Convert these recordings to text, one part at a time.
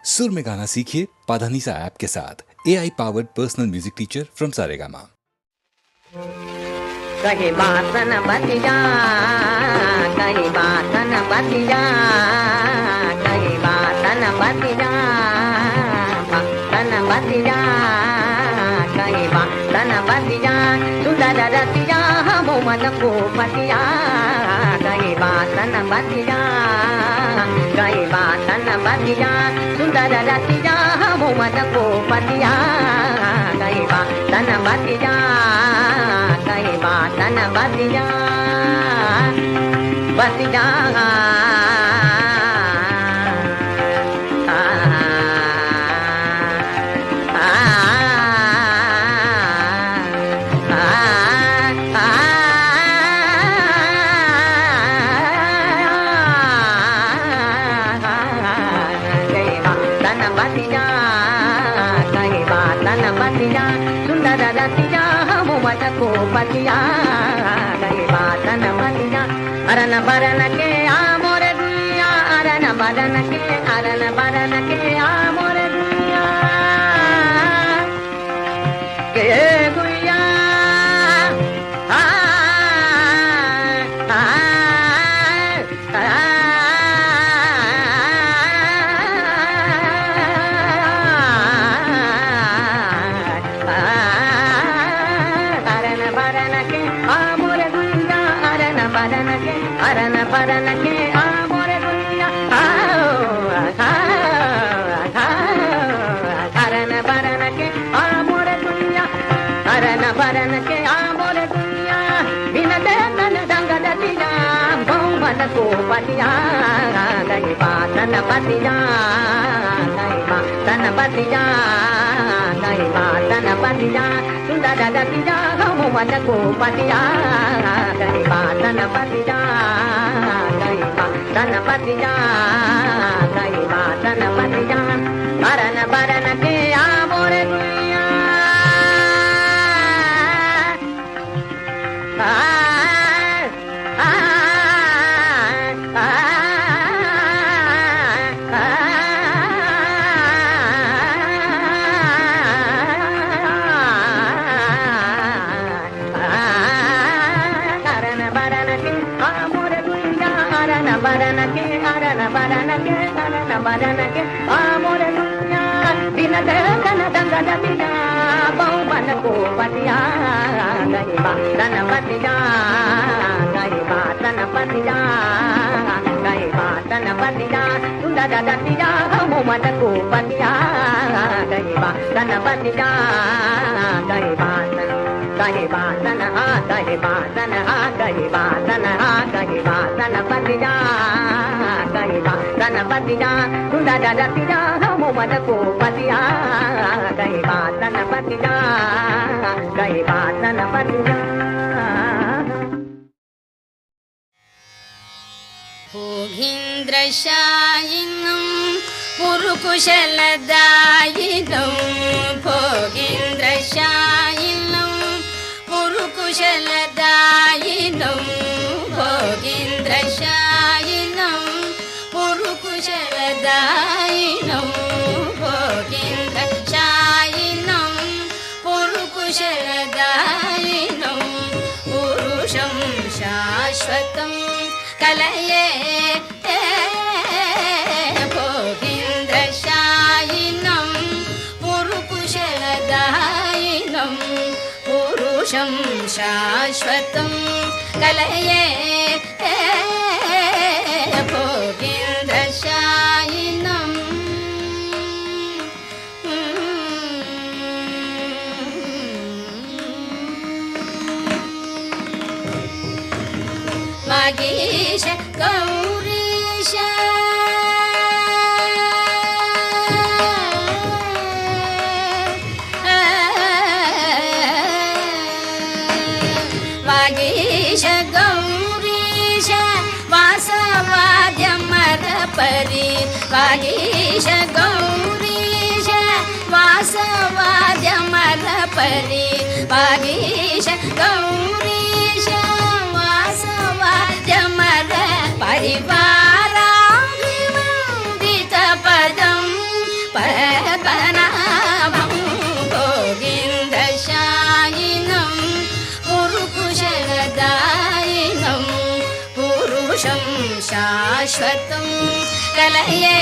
सुर में गाना सीखिए पाधानीसा ऐप के साथ AI powered personal music teacher from Saregama. कहीं बात न बतिया, कहीं बात न बतिया, कहीं बात न बतिया, न बतिया, कहीं बात न बतिया, सुंदर रतिया हम मन को पतिया, कहीं बात न बतिया, कहीं बात न बतिया, सुंदर रतिया हम मन को पतिया, कहीं बात न बतिया, कहीं बात न बतिया, बतिया सुंदर रतिया हम मन को पतिया, कहीं बात न बतिया, अरन बरन के आ मोरे दुनिया, अरन बरन के, अरन बरन के आ मोरे दुनिया, के गुड़िया अरन बरन के आ मोरे दुनिया, अरन बरन के आ मोरे दुनिया, अरन बरन के आ मोरे दुनिया, बिन देखन दंग दतिया बहु मन को पतिया, कहीं बात न बतिया, कहीं बात न बतिया, कहीं बात न बतिया, सुंदर रतिया हम मन को पतिया, कहीं बात न बतिया, कहीं बात न बतिया, कहीं बात न बतिया, अरन बरन के आ मोरे दुनिया, बरन के, अरन बरन के, अरन बरन के आ मोरे दुनिया, बिन देखन दंग दतिया बहु मन को पतिया, कहीं बात न बतिया, कहीं बात न बतिया, कहीं बात न बतिया, सुंदर रतिया हम मन को पतिया, कहीं बात न बतिया, कहीं बात कहीं बात न हा, कहीं बात न हा, कहीं बात न हा, कहीं बात न बतिया, कहीं बात न बतिया, सुंदर रतिया हम मन को पतिया, कहीं बात न बतिया, कहीं बात न बतिया। भोगीन्द्रशायिनं पुरुकुशलदायिनं, भोगीन्द्रशायिनं पुरुकुशलदायिनं, भोगीन्द्रशायिनं पुरुकुशलदायिनं, भोगीन्द्रशायिनं पुरुकुशलदायिनं, पुरुषं शाश्वतं कलये भोगीन्द्रशायिनं पुरुकुशलदायिनं, पुरुषं शाश्वतं कलये भोगीन्द्रशायिनं। वागीश गौरीश वागीश गौरीश वासवाद्यमर परि, वागीश गौरीश वासवाद्यमर परि, वागीश गौरीश वासवाद्यमर परिवाराभिवन्दितपदं కలయే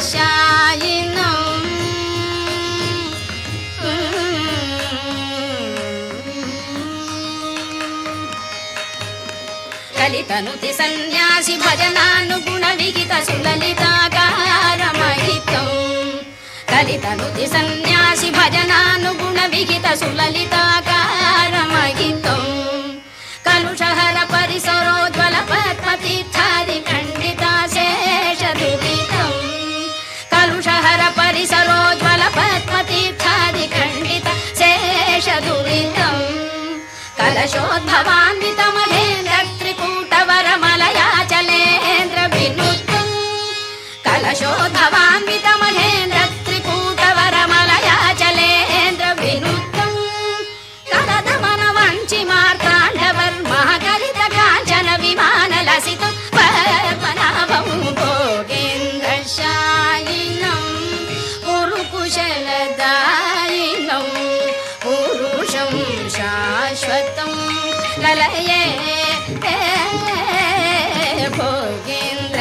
భోగేంద్రశాయినం కలితనుతి సన్యాసి భజనానుగుణ విహిత సులలితాకారమహితం కలితనుతి సన్యాసి భజనానుగుణ విహిత సులలితాకారమహితం కలుషహర పరిసరోజ్వల పద్మతీర్థాది ఖండితా శేష దురితం కలుషహర పరిసరోజ్వల పద్మతీర్థాది ఖండిత శేష దురితం కలశోద్భవాన్విత మహేంద్ర త్రికూటవరమలయాచలేంద్ర వినుత్తం కలశోద్భవాన్విత మహేంద్ర త్రికూటవరమలయాచలేంద్ర వినుత్తం కలదమన వంచి మార్తాండవర్మహకరిత కాంచన విమానలసితం పద్మనాభం భోగేంద్రశాయినం పురుకుశలదాయినం పురుషం శాశ్వతం లలయే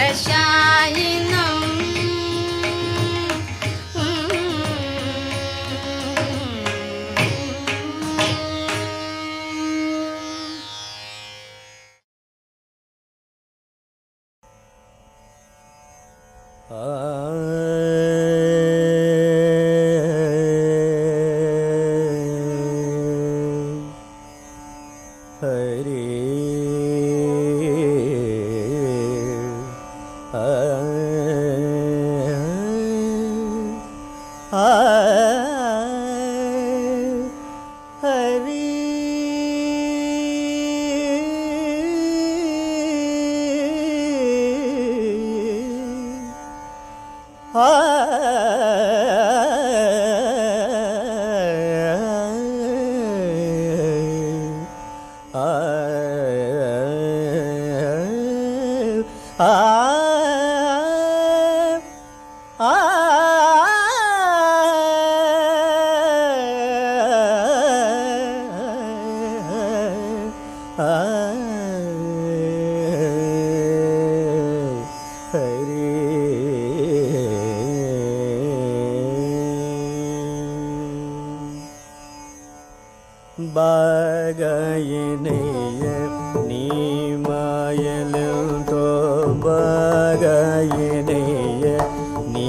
భోగేంద్రశాయినం బాగయనేయ నీ మాయలంతో బాగయనేయ నీ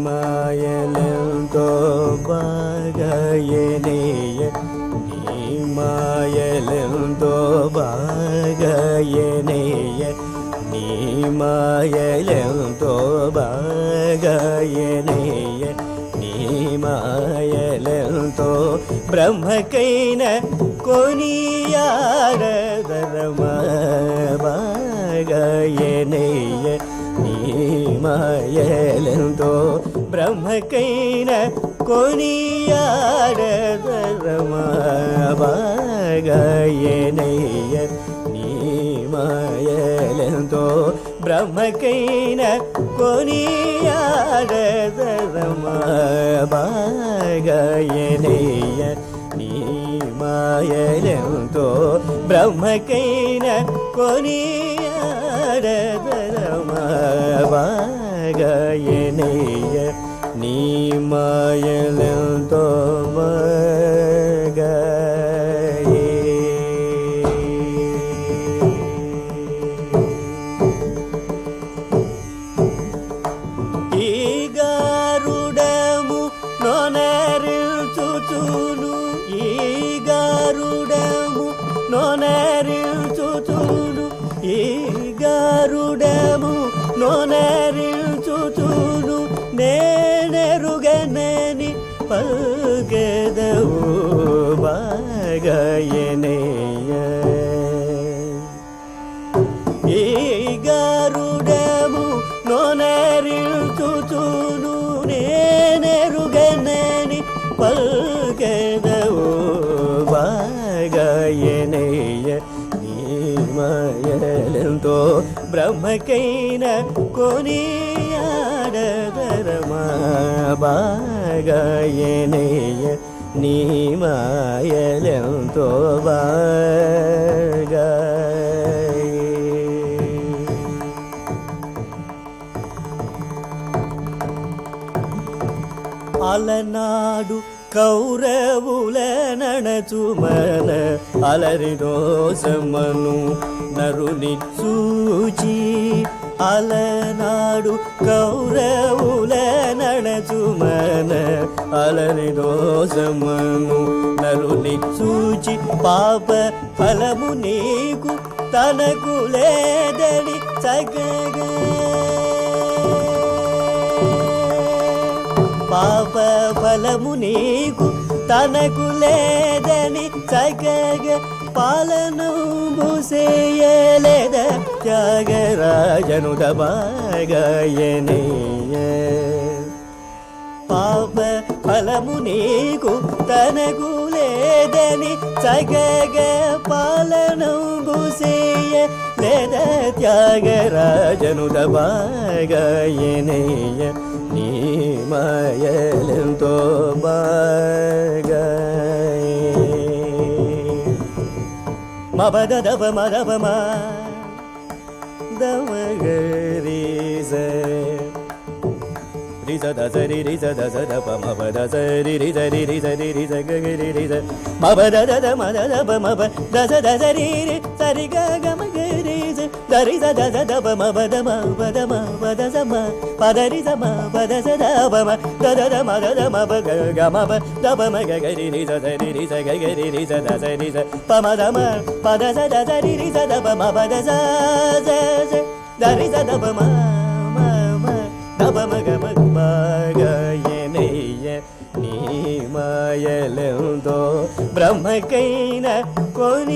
మాయలంతో బాగయనేయ నీ మాయలంతో బాగయనేయ నీ మాయలంతో బాగయనేయ నీ మాయలంతో బ్రహ్మకైన కొనియాడదరమా బాగయనేయ నీ మాయలంతో బ్రహ్మకైన కొనియాడదరమా బాగయనేయ నీ మాయలంతో బ్రహ్మకైన కొనియాడదరమా బాగయనేయ నీ మాయలంతో బ్రహ్మకైన కొనియాడదరమా బాగయనేయ నీ మాయలంతో నోనరిల్చుచును నేనెరుగనని పల్గెదవు బాగయనేయ ఈ గారుడము నోనరిల్చుచును నేనెరుగనని పల్గెదవు బాగయనేయ మాయలంతో బ్రహ్మకైన కొనియాడదరమా బాగయనేయ నీ మాయలంతో బాగయే అలనాడు కౌరవుల నణచుమన అలరిదోసమను నరుని చూచి అలనాడు కౌరవుల నణచుమన అలరిదోసమను నరుని చూచి పాప ఫలము నీకు తనకు లేదని చక్కగా పాప ఫలము నీకు తనకు లేదని చక్కగా పాలను బుసేయలేద త్యాగరాజను దబాగాయనేయ పాప ఫలము నీకు తనకు లేదని చక్కగా పాలను బుసేయలేద త్యాగరాజను దబాగాయనేయ నీ మాయలెంతో బాగా మబద దబ మదబ మా దమగరీజ రిజ దజరి రిజ దజ దబ మబద జరి రిజ రి రిజ రి రిజ గగరి రిజ మబద దద మద దబ మబ దజ దజరి రి సరి గగ మగరీజ దరిజ దజ దబ మబద మబద మబద జమ పదరి జమ పద దబ మ దద ద మద ద మబ గగ మబ దబ మ గగరి రిజ దరి రిజ గగరి రిజ దజ రిజ పమ దమ పద జ దజ రి రిజ దబ మబద జ జ జ దరిజ దబ మ దబ మగ మగయనయ్య నీ మాయలెందో బ్రహ్మకైన కొనియాడదరమ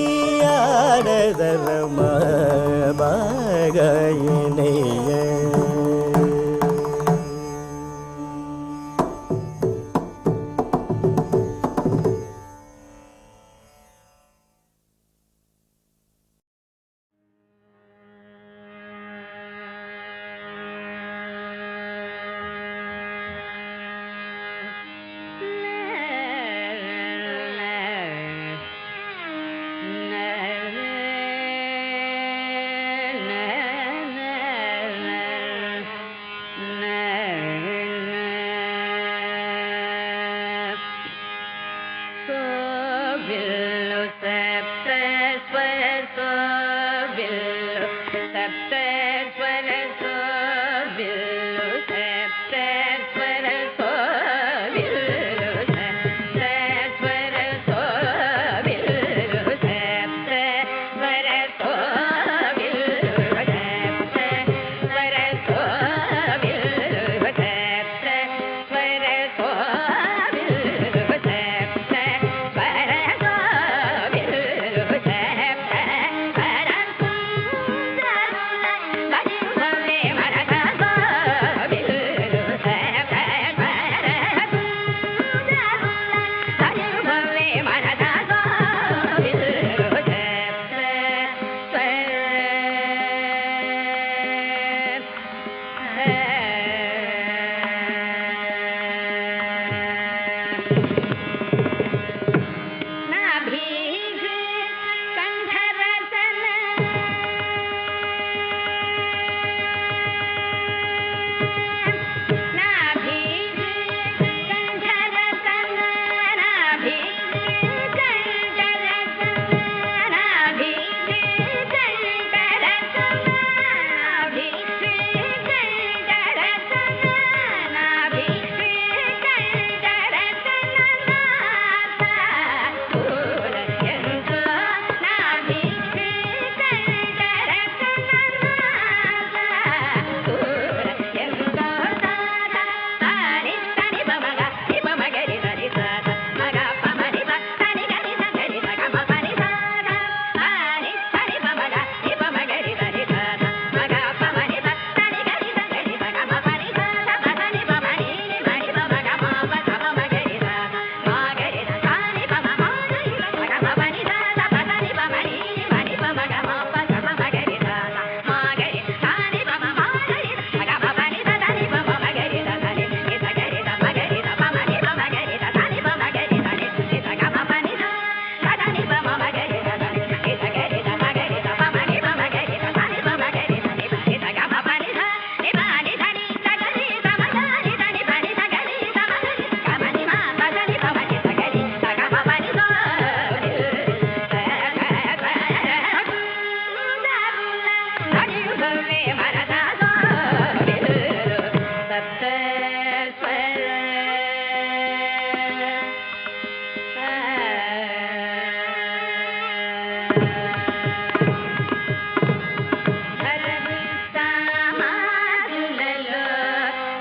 బాగయనయ్య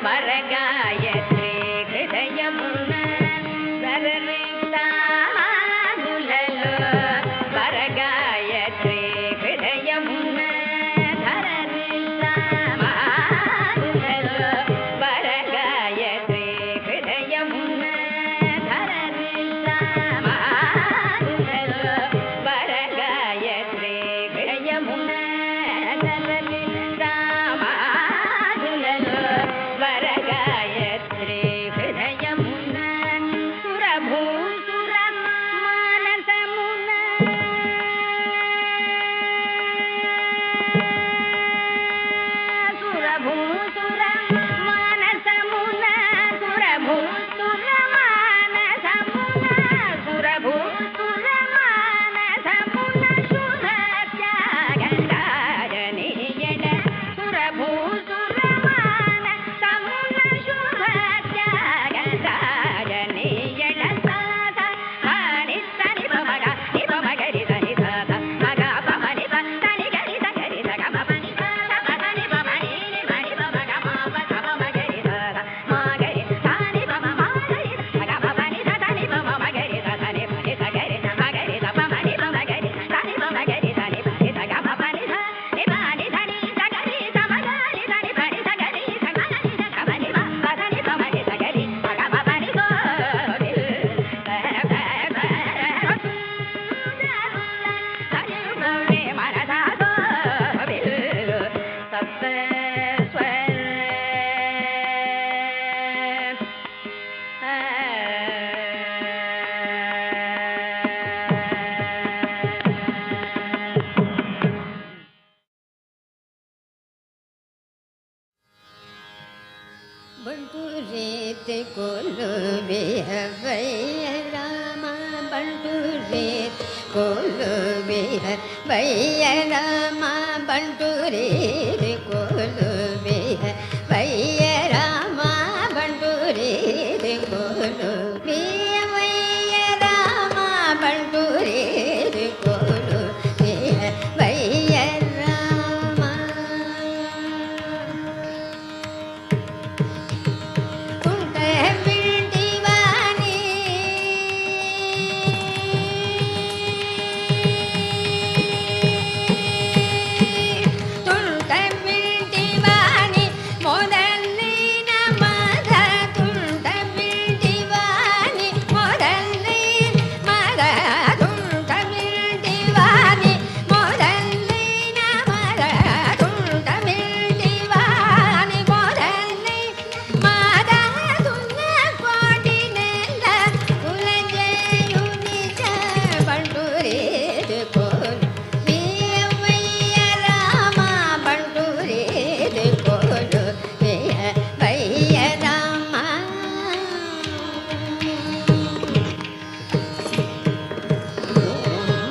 వరగాయత్రి హృదయమున ధరణితాదులలో వరగాయత్రి హృదయమున ధరణితాదులలో వరగాయత్రి హృదయమున ధరణితాదులలో వరగాయత్రి హృదయమున ధరణితాదులలో వరగాయత్రి హృదయమున సురభూసుర మానసమున సురభూసుర మానసమున సురభూసుర మానసమున సురభూసుర మానసమున శుభత్యాగండాజనీయడ సురభూసుర మానసమున శుభత్యాగండాజనీయడ సాధ హరి సని పమగ ని పమగరి దని సాధ మగ పమని పని గరి సగరి సగ పని సాధ పని పమని ని మని పమగ మాప పమగరి సాధ మగరి సాని పమ మగరి సగ పని సని పమ మగరి సని పని సగరి మగరి పమని పమగరి సని పమగరి సని పని సగ పని సని పని సని సగరి సమగరి సని పని సగరి సగని సగని పని పమని సగరి సగ పని గో ಬಂಟು ರೇತೆ ಕೊಲ್ಲುವೆ ಹವಯ್ಯ ರಾಮ ಬಂಟು ರೇತೆ ಕೊಲ್ಲುವೆ ಹವಯ್ಯ ರಾಮ ಬಂಟು ರೇತೆ ಕೊಲ್ಲುವೆ ಹವಯ್ಯ ರಾಮ ಬಂಟು ರೇತೆ ಕೊಲ್ಲುವೆ ಹವಯ್ಯ ರಾಮ ಬಂಟು ರೇತೆ ಕೊಲ್ಲುವೆ ಹವಯ್ಯ ರಾಮ ತುಂಟ ಬಿಲ್ಡಿವಾನಿ ತುಂಟ ಬಿಲ್ಡಿವಾನಿ ಮೊದಲಿನ ಮದ ತುಂಟ ಬಿಲ್ಡಿವಾನಿ ಮೊದಲಿನ ಮದ ತುಂಟ ಬಿಲ್ಡಿವಾನಿ ಮೊದಲಿನ ಮದ ತುಂಟ ಬಿಲ್ಡಿವಾನಿ ಮೊದಲಿನ ಮದ ತುನ್ನ ಕೋಟಿನೆಲ್ಲ ಉಲಜೆಯು ನಿಜ ಬಂಟೂರೇದು ಕೋಲು ವೀಯವಯ್ಯ ರಾಮ ಬಂಟೂರೇದು ಕೋಲು ವೀಯವಯ್ಯ ರಾಮ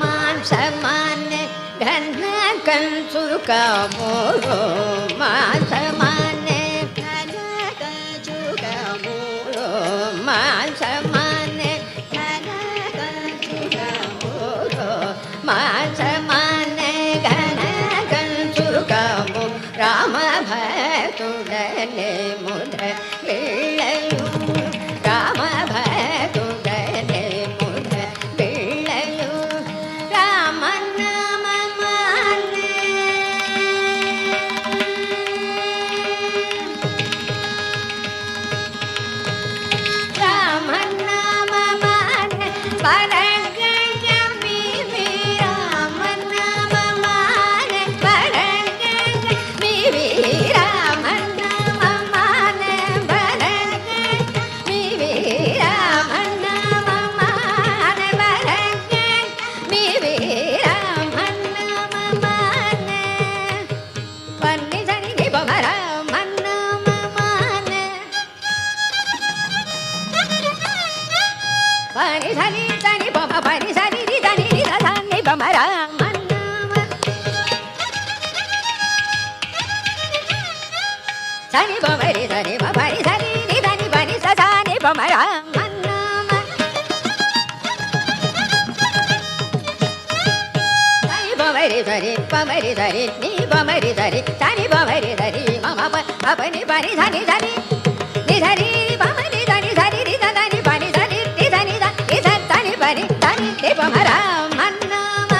ಮಾಂಸ ಮಾನ್ಯ ಘನ ಕಂಸು ಕಾಮೋರೋ ಮಾಂಸ ಮಾನ್ಯ ಘನ ಕಂಸು ಕಾಮೋರೋ ಮಾಂಸ ಮಾನ್ಯ ಘನ ಕಂಸು ಕಾಮೋರೋ ಮಾಂಸ ಮಾನ್ಯ ಘನ ಕಂಸು ಕಾಮೋ ರಾಮ ಭಕ್ತುಡನೆ ಮುದ ಬೀಳಲು ರಾಮ ಭಕ್ತುಡನೆ ಮುದ ಬೀಳಲು ರಾಮ ನಾಮ ಮಾನ್ಯ ರಾಮ ನಾಮ ಮಾನ್ಯ ಪರಗಜ ಮೀವಿ ರಾಮ ನಾಮ ಮಾನ್ಯ ಪರಗಜ ಮೀವಿ ರಾಮ ನಾಮ ಮಾನ್ಯ ಪರಗಜ ಮೀವಿ ರಾಮ ನಾಮ ಮಾನ್ಯ ಪರಗಜ ಮೀವಿ ರಾಮ ನಾಮ ಮಾನ್ಯ ಪನ್ನಿ ಸನಿ ನಿ ಪಮ ರಾಮ ನಾಮ ಮಾನ್ಯ ಪನಿ ಸನಿ ಸನಿ ಪಮ ಪನಿ ಸನಿ ನಿ ಸನಿ ನಿ ಸನಿ ಪಮ ರಾಮ ನಾಮ ಸನಿ ಪಮ ರಿ ಸನಿ ಪ ಪನಿ ಸನಿ ನಿ ಸನಿ ಪನಿ ಸ ಸನಿ ಪಮ ರಾಮ ನಾಮ ಸನಿ ಪಮ ರಿ ಸರಿ ಪಮ ರಿ ಸರಿ ನಿ ಪಮ ರಿ ಸರಿ ಸನಿ ಪಮ ರಿ ಸರಿ ಮಮ ಪ ಪನಿ ಪನಿ ಸನಿ ಸನಿ ధరి పమరి ధని ధరి రి దని పని ధరి రి దని ధని ధని పని ధని రి పమరా మన్నమ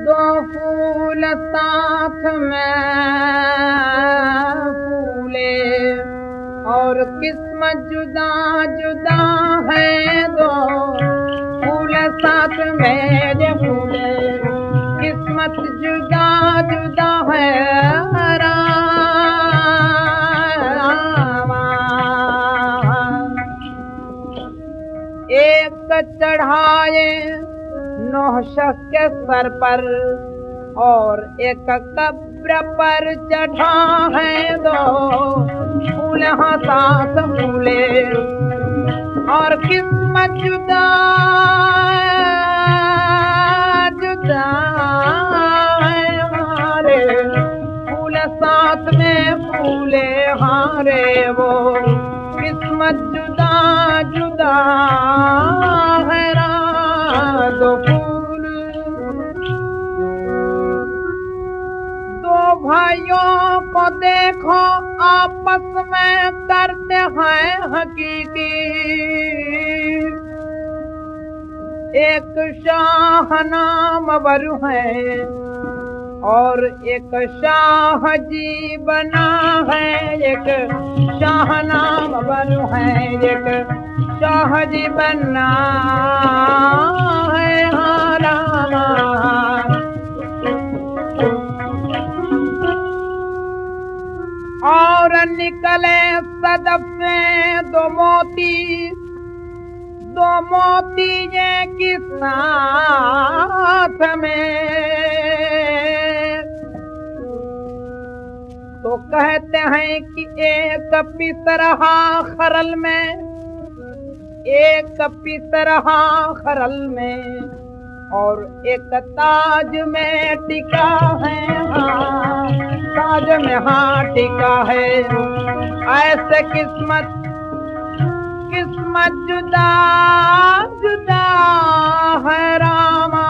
दो फूल साथ में फूले और किस्मत जुदा जुदा है दो फूल साथ में जे फूले किस्मत जुदा जुदा है रामा एक चढ़ाए नौह शख्स के सर पर और एक कब्र पर चढ़ा है दो फूल हाँ साथ फूले और किस्मत जुदा जुदा है हमारे फूल साथ में फूले हारे वो किस्मत जुदा जुदा है दो फूल दो भाइयों को देखो आपस में करते हैं हकीकी एक शाह नामवर है और एक शाह जी बना है एक शाह नामवर है एक शाह जी बना है रामा और निकले सदफ से दो मोती ये की साथ में तो कहते हैं कि एक पिसरहा खरल में एक पिसरहा खरल में और एक ताज में टिका है हाँ ताज में हाँ टिका है ऐसे किस्मत जुदा जुदा है रामा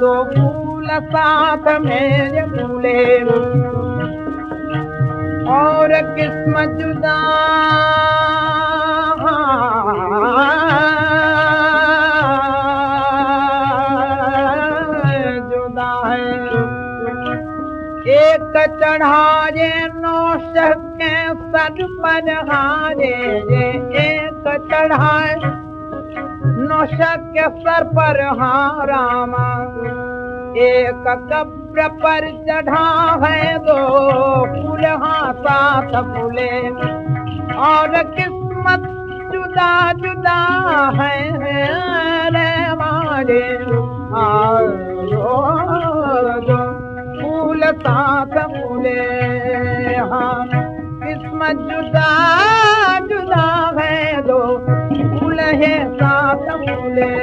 दो फूल साथ में फूले और किस्मत जुदा जुदा है एक चढ़ाए नौशह के सर पर हारे एक चढ़ाए नौशह के सर पर हाँ रामा एक कब्र पर चढ़ा है दो फूल हाँ साथ फूले और किस्मत जुदा जुदा है रे मारे जो फूल साथ फूले हाँ किस्मत जुदा जुदा है दो फूल है साथ फूले